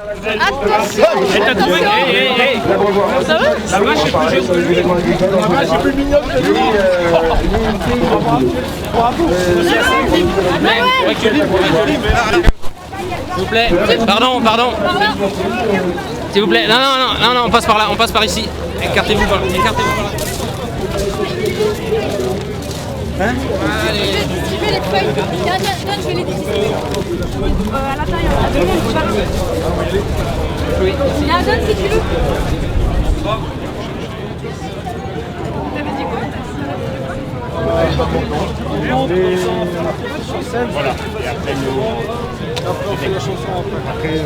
Attention. Elle t'a trouvé. Hey. Ça va? La vache est plus jeune que lui. La vache est plus mignonne que lui. Reculez. S'il vous plaît. Pardon. S'il vous plaît. Non, on passe par là, on passe par ici. Écartez-vous par là. Hein? Je vais distribuer les feuilles. Donne, je vais les distribuer. À l'intérieur. Oui. Donne si tu veux. Voilà. Et après, on fait la chanson après.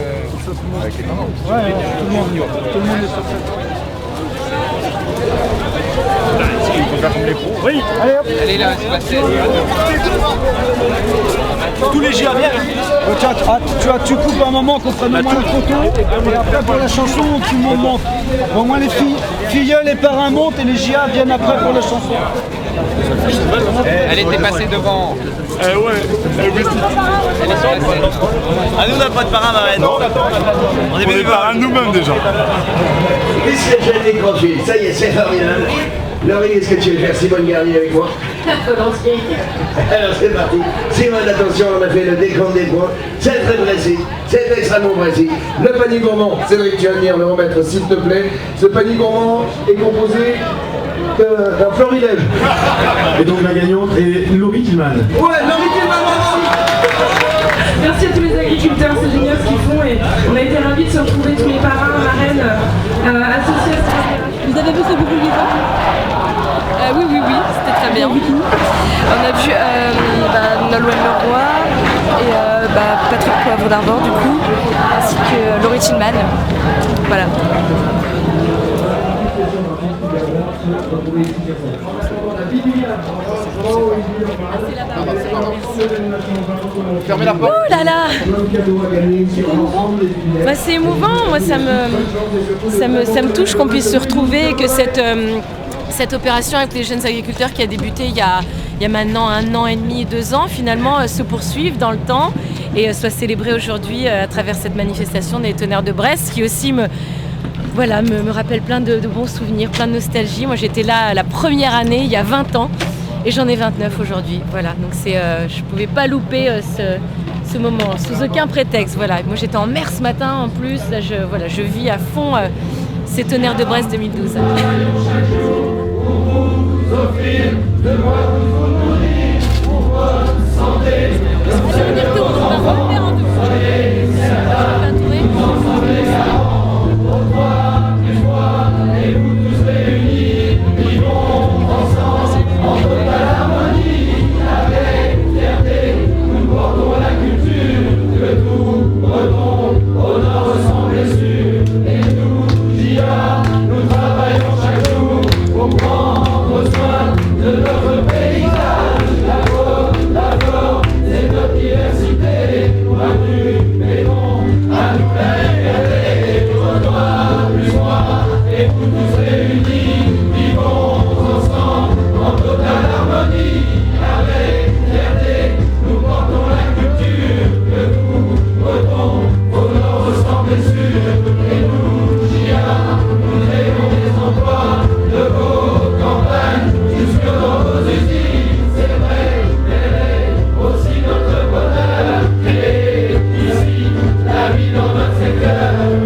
Avec les mamans. Ouais, tout le monde est sur scène. Il faut faire comme les pros. Oui, allez hop. Elle est là, c'est la scène. Tous les GA viennent. Tu coupes un moment qu'on prenne au moins la photo. Et après pour la chanson, tout le monde monte. Au moins les filleuls et parrains montent et les GA viennent après pour la chanson. Elle était passée devant. Ouais, Elle est sur la scène. Ah, nous on n'a pas de parrain, Marraine. Non, on est parrains nous-mêmes déjà. Qu'est-ce que j'ai décroché? Ça y est, c'est formidable. Laurie, est-ce que tu veux faire Simone Garnier avec moi? Volontiers. Alors c'est parti. Simone, attention, on a fait le décompte des points. C'est très précis. C'est extrêmement précis. Le panier gourmand, Cédric, tu vas venir le remettre s'il te plaît. Ce panier gourmand est composé d'un florilège. Et donc la gagnante est Laurie Tillman. Ouais, Laurie Tillman, bravo. Merci à tous les agriculteurs, c'est génial ce qu'ils font et on a été ravis de se retrouver tous les parrains, marraines, associés à cette. Vous avez vu ce bouclier Oui, c'était très bien. On a vu Nolwenn Leroy et Patrick Poivre d'Arvor du coup, ainsi que Laurie Tillman. Voilà. Fermez la porte. Oh là là! C'est émouvant, moi ça me touche qu'on puisse se retrouver, que cette opération avec les jeunes agriculteurs qui a débuté il y a maintenant 1 an et demi, 2 ans, finalement se poursuive dans le temps et soit célébrée aujourd'hui à travers cette manifestation des Tonnerres de Brest qui aussi me rappelle plein de bons souvenirs, plein de nostalgie. Moi j'étais là la première année il y a 20 ans et j'en ai 29 aujourd'hui. Voilà, donc je ne pouvais pas louper ce moment sous aucun prétexte. Voilà, moi j'étais en mer ce matin en plus. Là, je vis à fond ces Tonnerres de Brest 2012. La vie dans notre secteur.